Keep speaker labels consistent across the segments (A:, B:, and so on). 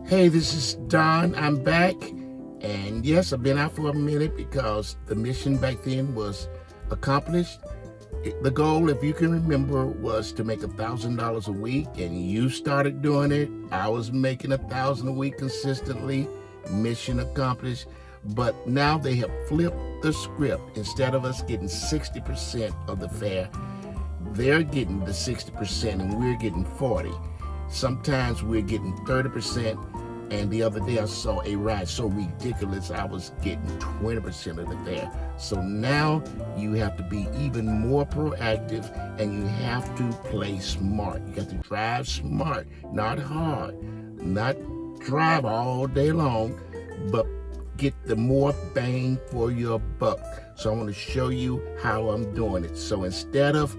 A: Hey, this is Don. I'm back. And yes, I've been out for a minute because the mission back then was accomplished. The goal, if you can remember, was to make $1,000 a week, and you started doing it. I was making $1,000 a week consistently. Mission accomplished. But now they have flipped the script. Instead of us getting 60% of the fare, they're getting the 60% and we're getting 40. Sometimes we're getting 30%. And the other day I saw a ride so ridiculous I was getting 20% of the fare. So now you have to be even more proactive and you have to play smart. You got to drive smart, not hard, not drive all day long, but get the more bang for your buck. So I want to show you how I'm doing it. So instead of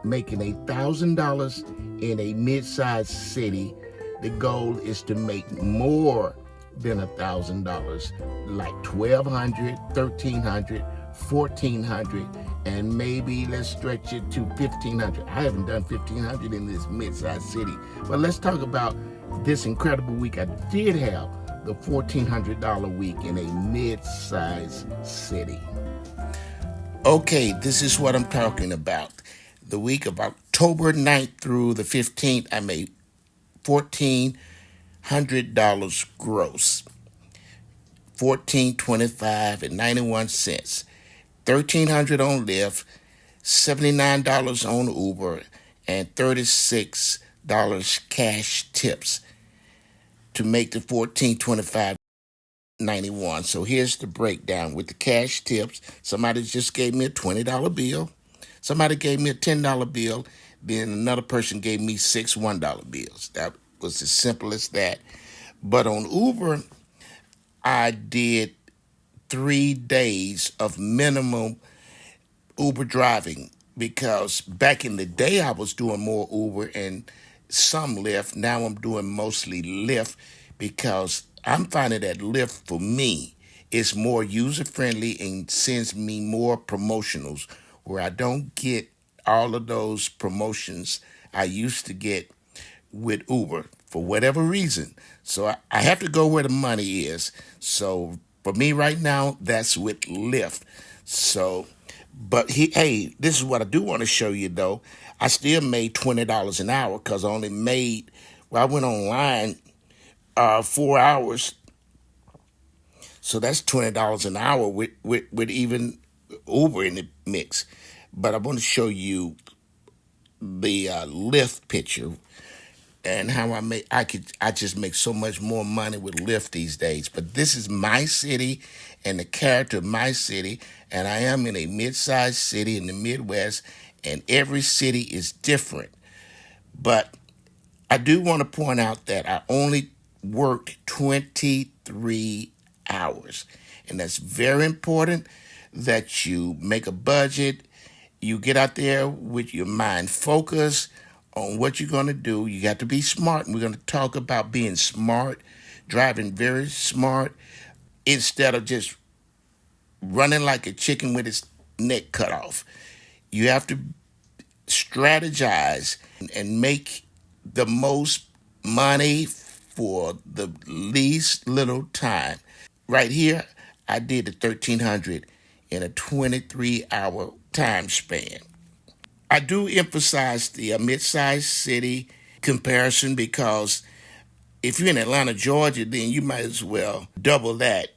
A: making $1,000 in a mid-sized city, the goal is to make more than $1,000, like $1,200, $1,300, $1,400, and maybe let's stretch it to $1,500. I haven't done $1,500 in this mid-sized city, but let's talk about this incredible week I did have, the $1,400 week in a mid-sized city. Okay, this is what I'm talking about. The week of October 9th through the 15th, I made $1,400 gross, $14.25.91, $1,300 on Lyft, $79 on Uber, and $36 cash tips to make the $14.25.91. So here's the breakdown with the cash tips. Somebody just gave me a $20 bill. Somebody gave me a $10 bill. Then another person gave me six $1 bills. That was as simple as that. But on Uber, I did 3 days of minimum Uber driving because back in the day I was doing more Uber and some Lyft. Now I'm doing mostly Lyft because I'm finding that Lyft for me is more user friendly and sends me more promotionals where I don't get all of those promotions I used to get with Uber for whatever reason. So I have to go where the money is. So for me right now, that's with Lyft. So, but hey, this is what I do want to show you though. I still made $20 an hour because I only made, well, I went online 4 hours. So that's $20 an hour with even Uber in the mix. But I want to show you the Lyft picture and how I just make so much more money with Lyft these days. But this is my city and the character of my city, and I am in a mid-sized city in the Midwest, and every city is different. But I do want to point out that I only work 23 hours, and that's very important that you make a budget. You get out there with your mind focused on what you're going to do. You got to be smart, and we're going to talk about being smart, driving very smart, instead of just running like a chicken with its neck cut off. You have to strategize and make the most money for the least little time. Right here, I did the 1300 in a 23-hour time span. I do emphasize the mid-sized city comparison because if you're in Atlanta, Georgia, then you might as well double that.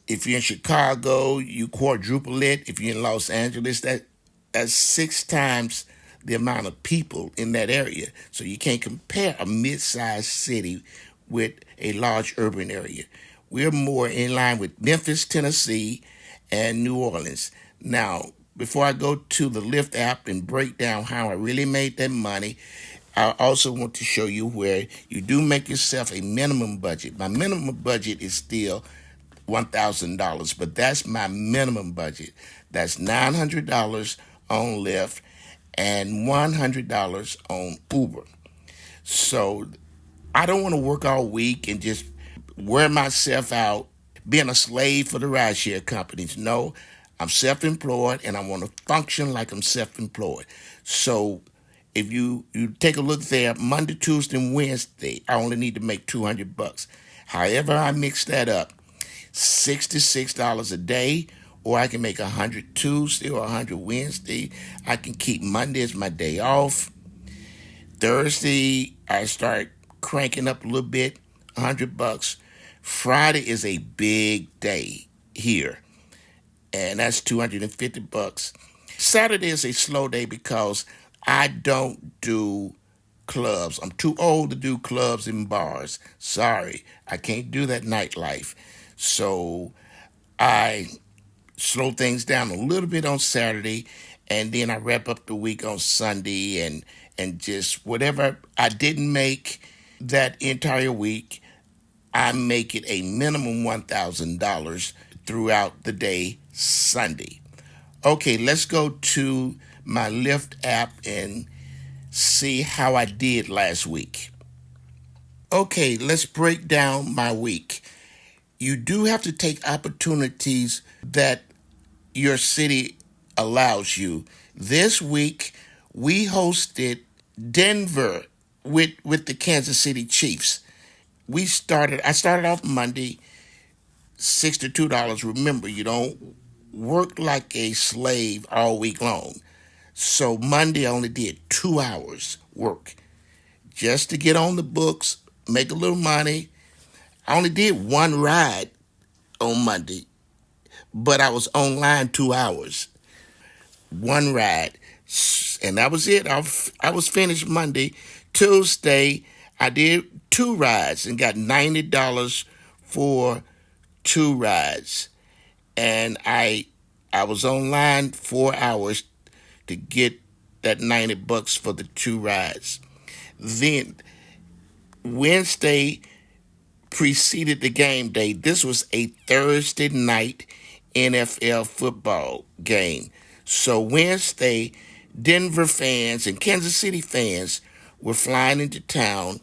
A: If you're in Chicago, you quadruple it. If you're in Los Angeles, that's 6 times the amount of people in that area. So you can't compare a mid-sized city with a large urban area. We're more in line with Memphis, Tennessee, and New Orleans. Now, before I go to the Lyft app and break down how I really made that money, I also want to show you where you do make yourself a minimum budget. My minimum budget is still $1,000, but that's my minimum budget. That's $900 on Lyft and $100 on Uber. So I don't want to work all week and just wear myself out being a slave for the rideshare companies. No, I'm self-employed and I want to function like I'm self-employed. So If you take a look there, Monday, Tuesday, and Wednesday, I only need to make $200. However, I mix that up, $66 a day, or I can make 100 Tuesday or 100 Wednesday. I can keep Monday as my day off. Thursday, I start cranking up a little bit, $100. Friday is a big day here, and that's $250. Saturday is a slow day because I don't do clubs. I'm too old to do clubs and bars. Sorry, I can't do that nightlife. So I slow things down a little bit on Saturday, and then I wrap up the week on Sunday, and just whatever I didn't make that entire week, I make it a minimum $1,000 throughout the day Sunday. Okay, let's go to my Lyft app and see how I did last week. Okay, let's break down my week. You do have to take opportunities that your city allows you. This week, we hosted Denver with the Kansas City Chiefs. I started off Monday, $62. Remember, you don't work like a slave all week long. So Monday I only did 2 hours work just to get on the books, make a little money. I only did one ride on Monday, but I was online 2 hours. One ride. And that was it. I was finished Monday. Tuesday, I did two rides and got $90 for two rides. And I was online 4 hours to get that $90 for the two rides. Then Wednesday preceded the game day. This was a Thursday night NFL football game. So Wednesday, Denver fans and Kansas City fans were flying into town,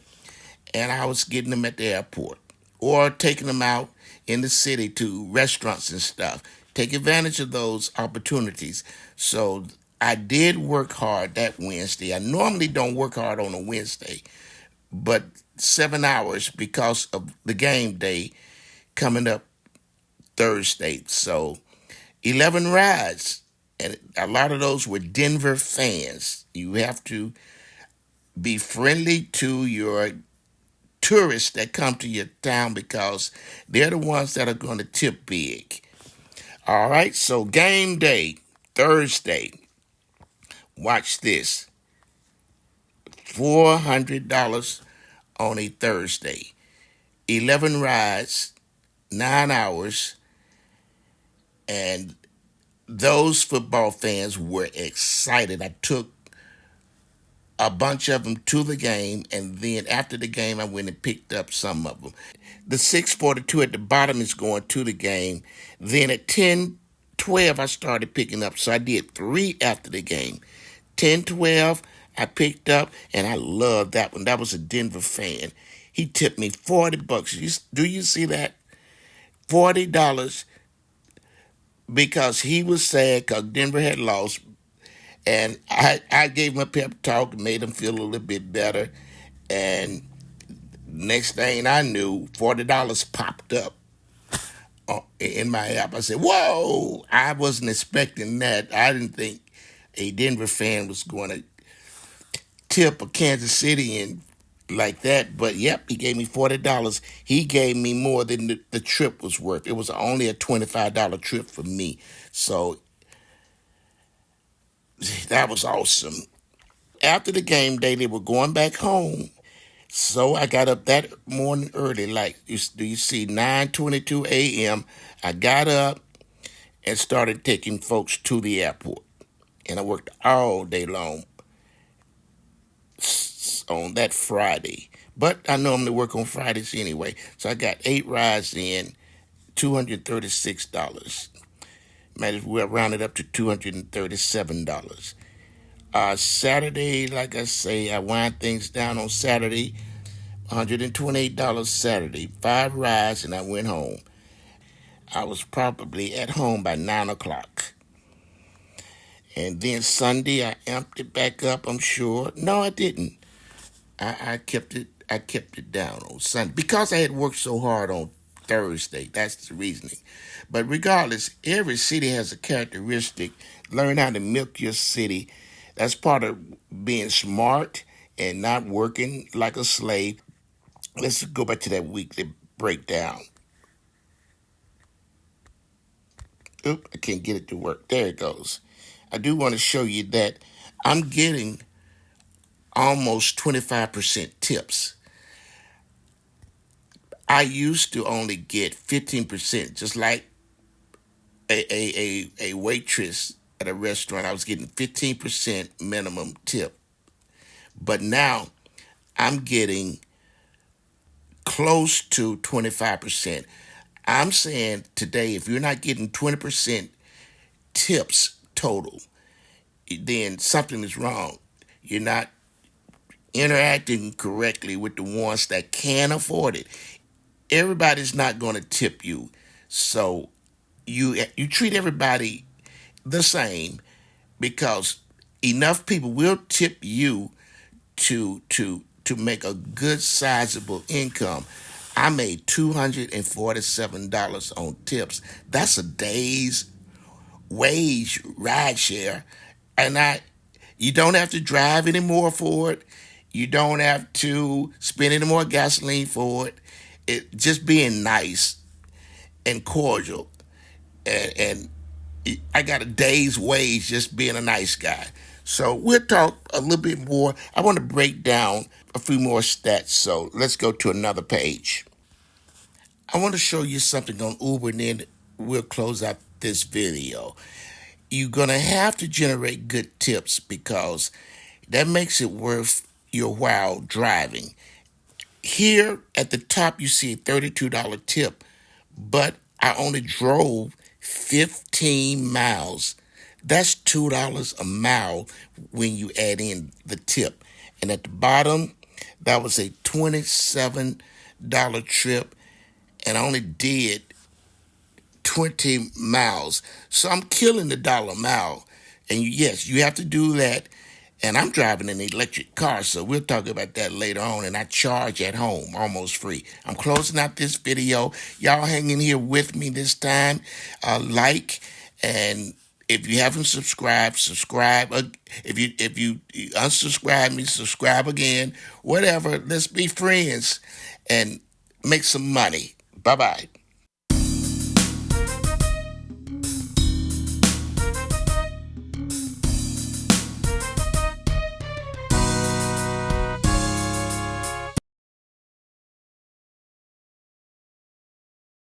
A: and I was getting them at the airport or taking them out in the city to restaurants and stuff. Take advantage of those opportunities. So I did work hard that Wednesday. I normally don't work hard on a Wednesday, but 7 hours because of the game day coming up Thursday. So 11 rides, and a lot of those were Denver fans. You have to be friendly to your tourists that come to your town because they're the ones that are going to tip big. All right, so game day, Thursday. Watch this. $400 on a Thursday. 11 rides, 9 hours, and those football fans were excited. I took a bunch of them to the game, and then after the game, I went and picked up some of them. The 642 at the bottom is going to the game. Then at 10:12, I started picking up, so I did three after the game. 10:12, I picked up, and I loved that one. That was a Denver fan. He tipped me $40. Do you see that? $40 because he was sad because Denver had lost. And I gave him a pep talk and made him feel a little bit better. And next thing I knew, $40 popped up in my app. I said, whoa, I wasn't expecting that. I didn't think a Denver fan was going to tip a Kansas City and like that. But yep, he gave me $40. He gave me more than the trip was worth. It was only a $25 trip for me. So that was awesome. After the game day, they were going back home. So I got up that morning early, like do you see 9:22 a.m. I got up and started taking folks to the airport. And I worked all day long on that Friday. But I normally work on Fridays anyway. So I got 8 rides in, $236. Might as well round it up to $237. Saturday, like I say, I wind things down on Saturday. $128 Saturday. 5 rides, and I went home. I was probably at home by 9 o'clock. And then Sunday I amped it back up, I'm sure. No, I didn't. I kept it down on Sunday because I had worked so hard on Thursday. That's the reasoning. But regardless, every city has a characteristic. Learn how to milk your city. That's part of being smart and not working like a slave. Let's go back to that weekly breakdown. Oop, I can't get it to work. There it goes. I do want to show you that I'm getting almost 25% tips. I used to only get 15%, just like a waitress at a restaurant. I was getting 15% minimum tip. But now I'm getting close to 25%. I'm saying today, if you're not getting 20% tips total, then something is wrong. You're not interacting correctly with the ones that can afford it. Everybody's not going to tip you. So you treat everybody the same because enough people will tip you to make a good sizable income. I made $247 on tips. That's a day's wage rideshare, and you don't have to drive anymore for it. You don't have to spend any more gasoline for it. It just being nice and cordial, and I got a day's wage just being a nice guy. So we'll talk a little bit more. I want to break down a few more stats. So let's go to another page. I want to show you something on Uber, and then we'll close out this video. You're going to have to generate good tips because that makes it worth your while driving. Here at the top, you see a $32 tip, but I only drove 15 miles. That's $2 a mile when you add in the tip. And at the bottom, that was a $27 trip, and I only did 20 miles. So I'm killing the dollar a mile. And yes, you have to do that. And I'm driving an electric car, so we'll talk about that later on. And I charge at home, almost free. I'm closing out this video. Y'all hang in here with me this time. Like, and if you haven't subscribed, subscribe. If you unsubscribe me, subscribe again. Whatever. Let's be friends and make some money. Bye bye.